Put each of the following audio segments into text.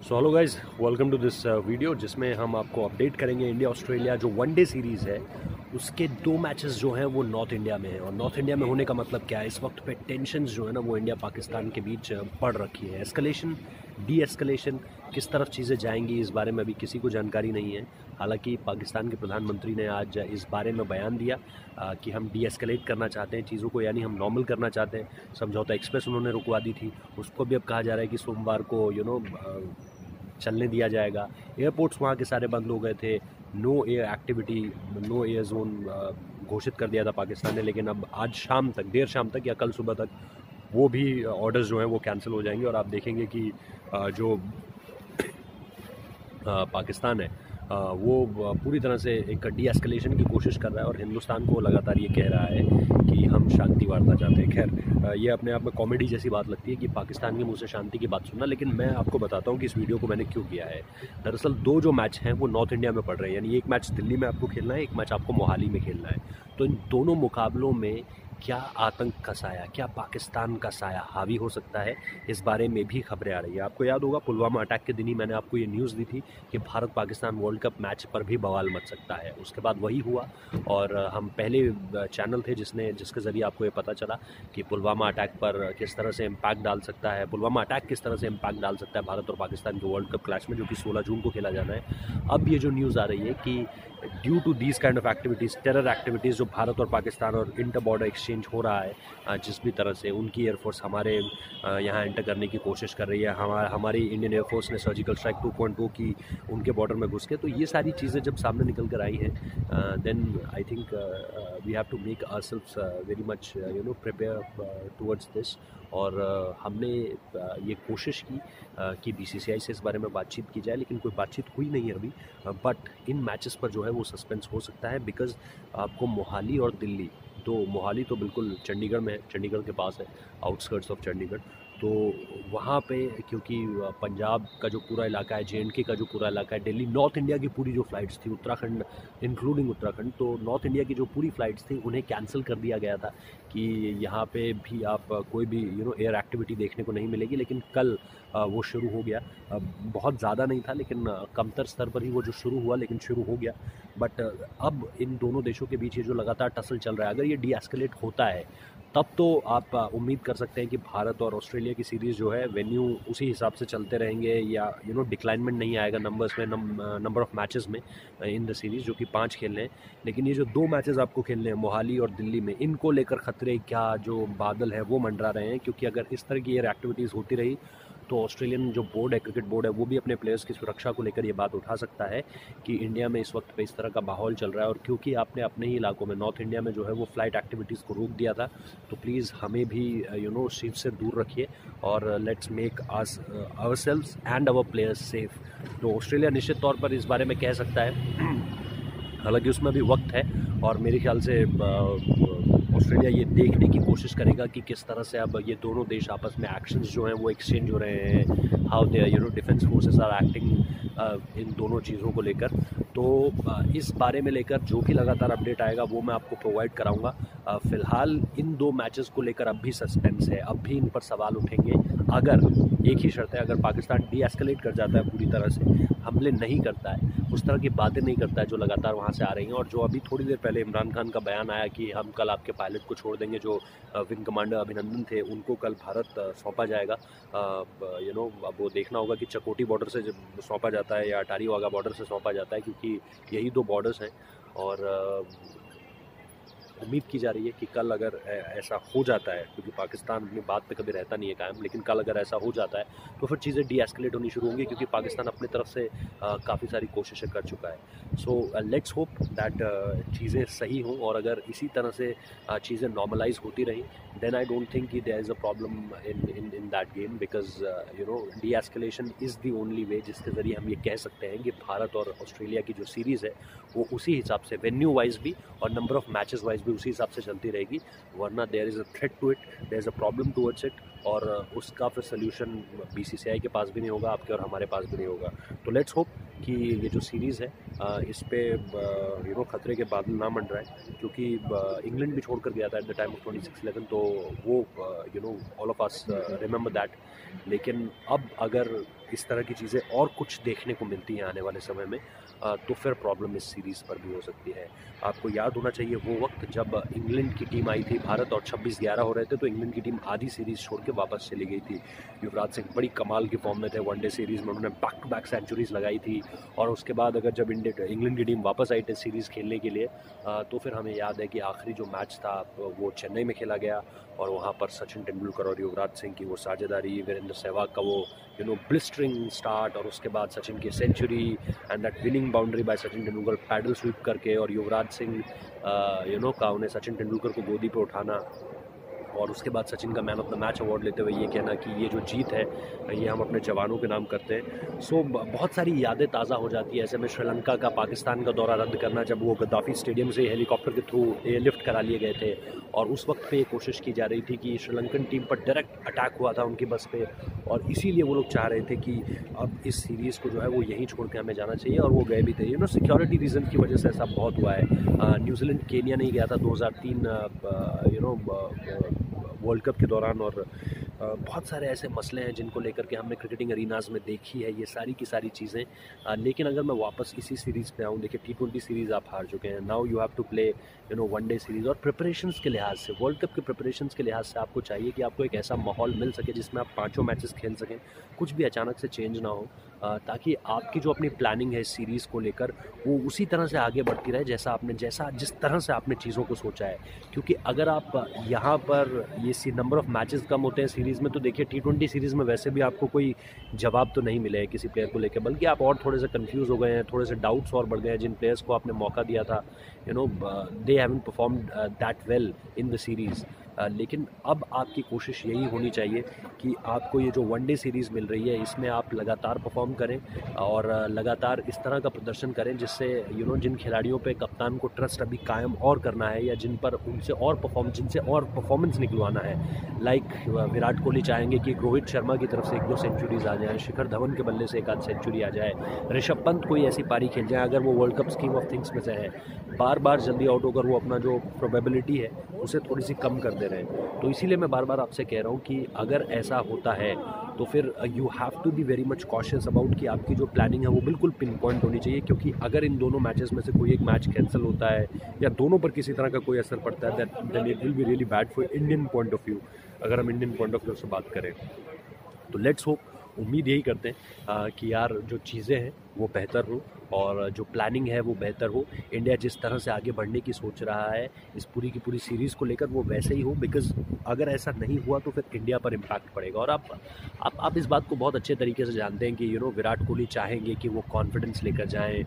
So hello guys, welcome to this video जिसमें हम आपको अपडेट करेंगे इंडिया ऑस्ट्रेलिया जो वनडे सीरीज़ है उसके दो मैचेस जो हैं वो नॉर्थ इंडिया में हैं। और नॉर्थ इंडिया में होने का मतलब क्या है, इस वक्त पे टेंशन्स जो है ना वो इंडिया पाकिस्तान के बीच बढ़ रखी है। एस्कलेशन, डी एस्कलेशन, किस तरफ चीज़ें जाएंगी इस बारे में अभी किसी को जानकारी नहीं है। हालांकि पाकिस्तान के प्रधानमंत्री ने आज इस बारे में बयान दिया कि हम डी एस्कलेट करना चाहते हैं चीज़ों को, यानी हम नॉर्मल करना चाहते हैं। समझौता एक्सप्रेस उन्होंने रुकवा दी थी, उसको भी अब कहा जा रहा है कि सोमवार को चलने दिया जाएगा। एयरपोर्ट्स वहाँ के सारे बंद हो गए थे, no air activity, no air zone घोषित कर दिया था पाकिस्तान ने। लेकिन अब आज शाम तक, देर शाम तक या कल सुबह तक वो भी ऑर्डर्स जो हैं वो कैंसिल हो जाएंगे। और आप देखेंगे कि जो पाकिस्तान है वो पूरी तरह से एक डी एस्केलेशन की कोशिश कर रहा है और हिंदुस्तान को लगातार ये कह रहा है कि हम शांति वार्ता चाहते हैं। खैर, ये अपने आप में कॉमेडी जैसी बात लगती है कि पाकिस्तान के मुंह से शांति की बात सुनना, लेकिन मैं आपको बताता हूँ कि इस वीडियो को मैंने क्यों किया है। दरअसल दो जो मैच हैं वो नॉर्थ इंडिया में पड़ रहे हैं, यानी एक मैच दिल्ली में आपको खेलना है, एक मैच आपको मोहाली में खेलना है। तो इन दोनों मुकाबलों में क्या आतंक का साया, क्या पाकिस्तान का साया हावी हो सकता है, इस बारे में भी खबरें आ रही है। आपको याद होगा पुलवामा अटैक के दिन ही मैंने आपको ये न्यूज़ दी थी कि Bharat Pakistan world cup match पर भी बवाल मच सकता है। उसके बाद वही हुआ और हम पहले चैनल थे जिसके ज़रिए आपको ये पता चला कि पुलवामा अटैक पर किस तरह से इम्पैक्ट डाल सकता है, पुलवामा अटैक किस तरह से इम्पैक्ट डाल सकता है भारत और पाकिस्तान के वर्ल्ड कप क्लैश में, जो कि 16 जून को खेला जाना है। अब ये जो न्यूज़ आ रही है कि due to these kind of activities, terror activities जो भारत और पाकिस्तान और इंटर बॉर्डर एक्सचेंज हो रहा है, जिस भी तरह से उनकी एयरफोर्स हमारे यहाँ एंटर करने की कोशिश कर रही है, हमारी इंडियन एयरफोर्स ने सर्जिकल स्ट्राइक 2.2 की उनके बॉर्डर में घुस के, तो ये सारी चीज़ें जब सामने निकल कर आई हैं then I think we have to make ourselves very much prepare towards this. और हमने ये कोशिश की कि बीसीसीआई से इस बारे में बातचीत की जाए, लेकिन कोई बातचीत हुई नहीं है अभी। बट इन मैचेस पर जो है वो सस्पेंस हो सकता है, बिकॉज़ आपको मोहाली और दिल्ली, तो मोहाली तो बिल्कुल चंडीगढ़ में है, चंडीगढ़ के पास है, आउटस्कर्ट्स ऑफ चंडीगढ़। तो वहाँ पे क्योंकि पंजाब का जो पूरा इलाका है, जेएंडके का जो पूरा इलाका है, दिल्ली, नॉर्थ इंडिया की पूरी जो फ़्लाइट्स थी, उत्तराखंड इंक्लूडिंग उत्तराखंड, तो नॉर्थ इंडिया की जो पूरी फ़्लाइट्स थी उन्हें कैंसिल कर दिया गया था कि यहाँ पे भी आप कोई भी एयर एक्टिविटी देखने को नहीं मिलेगी। लेकिन कल वो शुरू हो गया। बहुत ज़्यादा नहीं था, लेकिन कमतर स्तर पर ही वो जो शुरू हुआ, लेकिन शुरू हो गया। बट अब इन दोनों देशों के बीच ये जो लगातार टसल चल रहा है, अगर ये डी एस्केलेट होता है तब तो आप उम्मीद कर सकते हैं कि भारत और ऑस्ट्रेलिया की सीरीज़ जो है वेन्यू उसी हिसाब से चलते रहेंगे, या डिक्लाइनमेंट नहीं आएगा नंबर्स में, नंबर ऑफ मैचेस में इन द सीरीज़, जो कि 5 खेलने हैं। लेकिन ये जो 2 मैचेस आपको खेलने हैं मोहाली और दिल्ली में, इनको लेकर खतरे क्या जो बादल है वो मंडरा रहे हैं, क्योंकि अगर इस तरह की एयर एक्टिविटीज़ होती रही तो ऑस्ट्रेलियन जो बोर्ड है, क्रिकेट बोर्ड है, वो भी अपने प्लेयर्स की सुरक्षा को लेकर ये बात उठा सकता है कि इंडिया में इस वक्त पे इस तरह का माहौल चल रहा है। और क्योंकि आपने अपने ही इलाकों में, नॉर्थ इंडिया में जो है वो फ्लाइट एक्टिविटीज़ को रोक दिया था, तो प्लीज़ हमें भी उस चीज़ से दूर रखिए और let's make us ourselves and our players safe. तो ऑस्ट्रेलिया निश्चित तौर पर इस बारे में कह सकता है, हालांकि उसमें भी वक्त है, और मेरे ख्याल से ऑस्ट्रेलिया ये देखने की कोशिश करेगा कि किस तरह से अब ये दोनों देश आपस में एक्शंस जो हैं वो एक्सचेंज हो रहे हैं, how the defence forces are acting इन दोनों चीज़ों को लेकर। तो इस बारे में लेकर जो भी लगातार अपडेट आएगा वो मैं आपको प्रोवाइड कराऊंगा। फ़िलहाल इन 2 मैचेस को लेकर अब भी सस्पेंस है, अब भी इन पर सवाल उठेंगे। अगर एक ही शर्त है, अगर पाकिस्तान डी एस्केलेट कर जाता है पूरी तरह से, हमले नहीं करता है, उस तरह की बातें नहीं करता है जो लगातार वहाँ से आ रही हैं, और जो अभी थोड़ी देर पहले इमरान खान का बयान आया कि हम कल आपके पायलट को छोड़ देंगे, जो विंग कमांडर अभिनंदन थे उनको कल भारत सौंपा जाएगा। अब वो देखना होगा कि चकोटी बॉर्डर से जब सौंपा जाता है या अटारी वाघा बॉर्डर से सौंपा जाता है, क्योंकि यही 2 बॉर्डर्स हैं। और उम्मीद की जा रही है कि कल अगर ऐसा हो जाता है, क्योंकि पाकिस्तान अपनी बात पे कभी रहता नहीं है कायम, लेकिन कल अगर ऐसा हो जाता है तो फिर चीज़ें डी एस्केलेट होनी शुरू होंगी, क्योंकि पाकिस्तान अपनी तरफ से काफ़ी सारी कोशिशें कर चुका है। सो लेट्स होप दैट चीज़ें सही हों, और अगर इसी तरह से चीज़ें नॉर्मलाइज होती रहीं, देन आई डोंट थिंक कि there is a problem in that game, because de-escalation is the only way जिसके ज़रिए हम ये कह सकते हैं कि भारत और ऑस्ट्रेलिया की जो सीरीज़ है वो उसी हिसाब से वेन्यू वाइज भी और नंबर ऑफ मैचेस वाइज भी उसी हिसाब से चलती रहेगी। वरना there is a threat to it, there is a problem towards it, और उसका फिर सोल्यूशन बीसीसीआई के पास भी नहीं होगा, आपके और हमारे पास भी नहीं होगा। तो लेट्स होप कि ये जो सीरीज़ है इस पे खतरे के बादल ना मंडराए, क्योंकि इंग्लैंड भी छोड़ कर गया था एट द टाइम ऑफ 26/11, तो वो all of us remember that. लेकिन अब अगर इस तरह की चीज़ें और कुछ देखने को मिलती हैं आने वाले समय में, तो फिर प्रॉब्लम इस सीरीज़ पर भी हो सकती है। आपको याद होना चाहिए वो वक्त जब इंग्लैंड की टीम आई थी भारत और 26-11 हो रहे थे, तो इंग्लैंड की टीम आधी सीरीज़ छोड़ के वापस चली गई थी। युवराज सिंह बड़ी कमाल की फॉर्म में थे, वनडे सीरीज़ में उन्होंने बैक टू बैक सेंचुरीज़ लगाई थी। और उसके बाद अगर जब इंग्लैंड की टीम वापस आई टेस्ट सीरीज़ खेलने के लिए, तो फिर हमें याद है कि आखिरी जो मैच था वो चेन्नई में खेला गया और वहाँ पर सचिन तेंदुलकर और युवराज सिंह की वो साझेदारी, वीरेंद्र सहवाग का वो ब्लिस्टरिंग स्टार्ट और उसके बाद सचिन की century and that winning boundary by Sachin Tendulkar paddle sweep करके, और युवराज सिंह का उन्हें सचिन तेंदुलकर को गोदी पे उठाना और उसके बाद सचिन का man of the match award लेते हुए ये कहना कि ये जो जीत है ये हम अपने जवानों के नाम करते हैं। सो बहुत सारी यादें ताज़ा हो जाती है। ऐसे में श्रीलंका का पाकिस्तान का दौरा रद्द करना, जब वो गद्दाफी स्टेडियम से हेलीकॉप्टर के थ्रू एयरलिफ्ट करा लिए गए थे और उस वक्त पे ये कोशिश की जा रही थी कि श्रीलंकन टीम पर डायरेक्ट अटैक हुआ था उनकी बस पे, और इसीलिए वो लोग चाह रहे थे कि अब इस सीरीज़ को जो है वो यहीं छोड़ के हमें जाना चाहिए, और वो गए भी थे। सिक्योरिटी रीज़न की वजह से ऐसा बहुत हुआ है। न्यूजीलैंड केनिया नहीं गया था 2003 वर्ल्ड कप के दौरान, और बहुत सारे ऐसे मसले हैं जिनको लेकर के हमने क्रिकेटिंग अरीनाज़ में देखी है ये सारी की सारी चीज़ें। लेकिन अगर मैं वापस इसी सीरीज़ पे आऊँ, देखिए T20 सीरीज़ आप हार चुके हैं, now you have to play one day series, और प्रिपरेशंस के लिहाज से, वर्ल्ड कप के प्रिपरेशंस के लिहाज से आपको चाहिए कि आपको एक ऐसा माहौल मिल सके जिसमें आप 5 मैचेस खेल सकें, कुछ भी अचानक से चेंज ना हो, ताकि आपकी जो अपनी प्लानिंग है इस सीरीज़ को लेकर वो उसी तरह से आगे बढ़ती रहे जिस तरह से आपने चीज़ों को सोचा है। क्योंकि अगर आप यहाँ पर ये नंबर ऑफ मैचेस कम होते हैं सीरीज़ में, तो देखिए T20 सीरीज़ में वैसे भी आपको कोई जवाब तो नहीं मिले है किसी प्लेयर को लेकर, बल्कि आप और थोड़े से कंफ्यूज हो गए हैं, थोड़े से डाउट्स और बढ़ गए हैं। जिन प्लेयर्स को आपने मौका दिया था, they haven't performed that well in the series. लेकिन अब आपकी कोशिश यही होनी चाहिए कि आपको ये जो वनडे सीरीज़ मिल रही है इसमें आप लगातार परफॉर्म करें और लगातार इस तरह का प्रदर्शन करें जिससे जिन खिलाड़ियों पे कप्तान को ट्रस्ट अभी कायम और करना है, या जिनसे और परफॉर्मेंस निकलवाना है, लाइक विराट कोहली चाहेंगे कि रोहित शर्मा की तरफ से 1-2 सेंचुरीज आ जाएँ, शिखर धवन के बल्ले से 1-आध सेंचुरी आ जाए, ऋषभ पंत कोई ऐसी पारी खेल जाए अगर वो world cup scheme of things में से है, बार बार जल्दी आउट होकर वो अपना जो प्रोबेबिलिटी है उसे थोड़ी सी कम कर दे रहे हैं। तो इसीलिए मैं बार बार आपसे कह रहा हूँ कि अगर ऐसा होता है तो फिर you have to be very much cautious about कि आपकी जो प्लानिंग है वो बिल्कुल पिन पॉइंट होनी चाहिए, क्योंकि अगर इन दोनों मैचेस में से कोई एक मैच कैंसिल होता है या दोनों पर किसी तरह का कोई असर पड़ता है, then it will be really bad for Indian point of view. अगर हम इंडियन पॉइंट ऑफ व्यू से बात करें तो लेट्स होप, उम्मीद यही करते हैं कि यार जो चीज़ें हैं वो बेहतर हो और जो प्लानिंग है वो बेहतर हो। इंडिया जिस तरह से आगे बढ़ने की सोच रहा है इस पूरी की पूरी सीरीज़ को लेकर वो वैसे ही हो, बिकॉज अगर ऐसा नहीं हुआ तो फिर इंडिया पर इम्पैक्ट पड़ेगा। और आप इस बात को बहुत अच्छे तरीके से जानते हैं कि विराट कोहली चाहेंगे कि वो कॉन्फिडेंस लेकर जाएँ,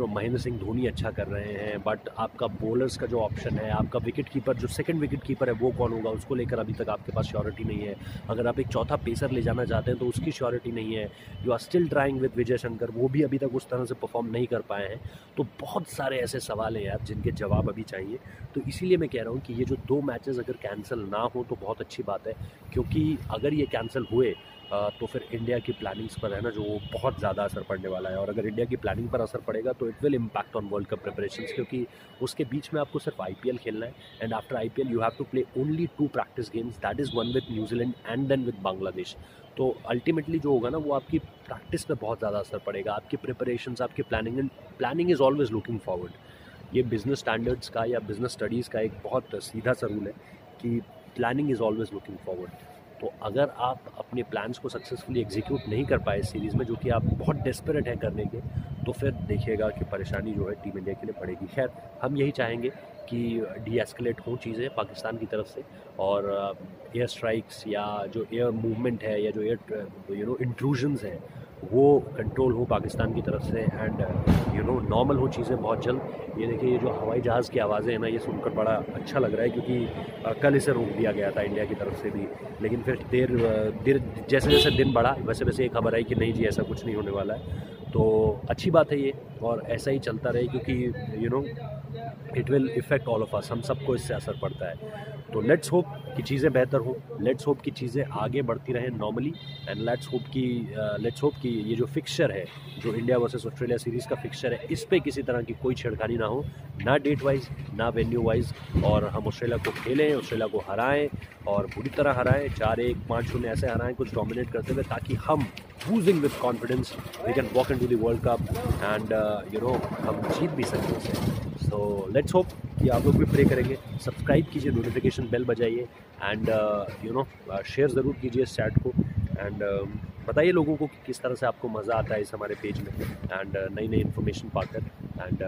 महेंद्र सिंह धोनी अच्छा कर रहे हैं, बट आपका बॉलर्स का जो ऑप्शन है, आपका विकेट कीपर जो सेकंड विकेट कीपर है वो कौन होगा, उसको लेकर अभी तक आपके पास श्योरिटी नहीं है। अगर आप एक चौथा पेसर ले जाना चाहते हैं तो उसकी श्योरिटी नहीं है। You are still trying with Vijay Shankar, वो भी अभी तक उस तरह से परफॉर्म नहीं कर पाए हैं। तो बहुत सारे ऐसे सवाल हैं यार जिनके जवाब अभी चाहिए। तो इसीलिए मैं कह रहा हूँ कि ये जो 2 मैचेस अगर कैंसिल ना हो तो बहुत अच्छी बात है, क्योंकि अगर ये कैंसिल हुए तो फिर इंडिया की प्लानिंग्स पर है ना जो बहुत ज़्यादा असर पड़ने वाला है। और अगर इंडिया की प्लानिंग पर असर पड़ेगा तो it will impact on world cup preparations, क्योंकि उसके बीच में आपको सिर्फ IPL खेलना है, and after IPL you have to play only 2 practice games, that is one with New Zealand and then with Bangladesh. तो अल्टीमेटली जो होगा ना वो आपकी प्रैक्टिस पे बहुत ज़्यादा असर पड़ेगा, आपकी प्रिपरेशंस, आपकी planning is always looking forward. ये बिजनेस स्टैंडर्ड्स का या बिजनेस स्टडीज़ का एक बहुत सीधा सा रूल है कि planning is always looking forward. तो अगर आप अपने प्लान्स को सक्सेसफुली एग्जीक्यूट नहीं कर पाए इस सीरीज़ में, जो कि आप बहुत डेस्परेट हैं करने के, तो फिर देखिएगा कि परेशानी जो है टीम इंडिया के लिए पड़ेगी। खैर, हम यही चाहेंगे कि डी-एस्केलेट हों चीज़ें पाकिस्तान की तरफ से, और एयर स्ट्राइक्स या जो एयर मूवमेंट है या जो एयर इंट्रूजन्स हैं वो कंट्रोल हो पाकिस्तान की तरफ से, एंड नॉर्मल हो चीज़ें बहुत जल्द। ये देखिए, ये जो हवाई जहाज़ की आवाज़ें हैं ना, ये सुनकर बड़ा अच्छा लग रहा है, क्योंकि कल इसे रोक दिया गया था इंडिया की तरफ से भी, लेकिन फिर देर जैसे जैसे दिन बढ़ा वैसे वैसे एक खबर आई कि नहीं जी ऐसा कुछ नहीं होने वाला है। तो अच्छी बात है ये, और ऐसा ही चलता रहे, क्योंकि it will effect all of us, हम सबको इससे असर पड़ता है। तो लेट्स होप कि चीज़ें बेहतर हों, लेट्स होप कि चीज़ें आगे बढ़ती रहें नॉर्मली, एंड लेट्स होप कि ये जो फिक्सचर है, जो इंडिया वर्सेस ऑस्ट्रेलिया सीरीज़ का फिक्सचर है, इस पे किसी तरह की कोई छेड़खानी ना हो, ना डेट वाइज ना वेन्यू वाइज, और हम ऑस्ट्रेलिया को खेलें, ऑस्ट्रेलिया को हराएं और बुरी तरह हराएं, 4-1 5-0 ऐसे हराएं कुछ डोमिनेट करते हुए, ताकि हम oozing with confidence we can walk into the world cup and हम जीत भी सकते हैं उसे। सो लेट्स होप कि आप लोग भी प्रे करेंगे, सब्सक्राइब कीजिए, नोटिफिकेशन बेल बजाइए, एंड शेयर ज़रूर कीजिए इस चैट को, एंड बताइए लोगों को कि किस तरह से आपको मज़ा आता है इस हमारे पेज में, एंड नई नई इन्फॉर्मेशन पाकर। एंड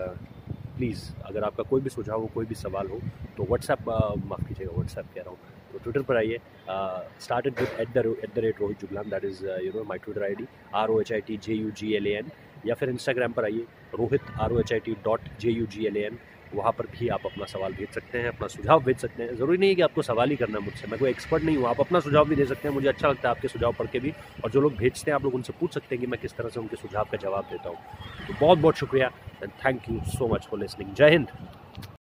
प्लीज़ अगर आपका कोई भी सुझाव हो, कोई भी सवाल हो, तो व्हाट्सएप माफ़ कीजिएगा, व्हाट्सएप कह रहा हूँ, तो ट्विटर पर आइए, started with @Rohit Juglan, that is my Twitter ID ROHITJUGLAN, या फिर इंस्टाग्राम पर आइए रोहित ROHIT.JUGLAN, वहाँ पर भी आप अपना सवाल भेज सकते हैं, अपना सुझाव भेज सकते हैं। ज़रूरी नहीं है कि आपको सवाल ही करना है मुझसे, मैं कोई एक्सपर्ट नहीं हूँ, आप अपना सुझाव भी दे सकते हैं, मुझे अच्छा लगता है आपके सुझाव पढ़ के भी, और जो लोग भेजते हैं आप लोग उनसे पूछ सकते हैं कि मैं किस तरह से उनके सुझाव का जवाब देता हूँ। तो बहुत बहुत शुक्रिया and thank you so much for listening. जय हिंद।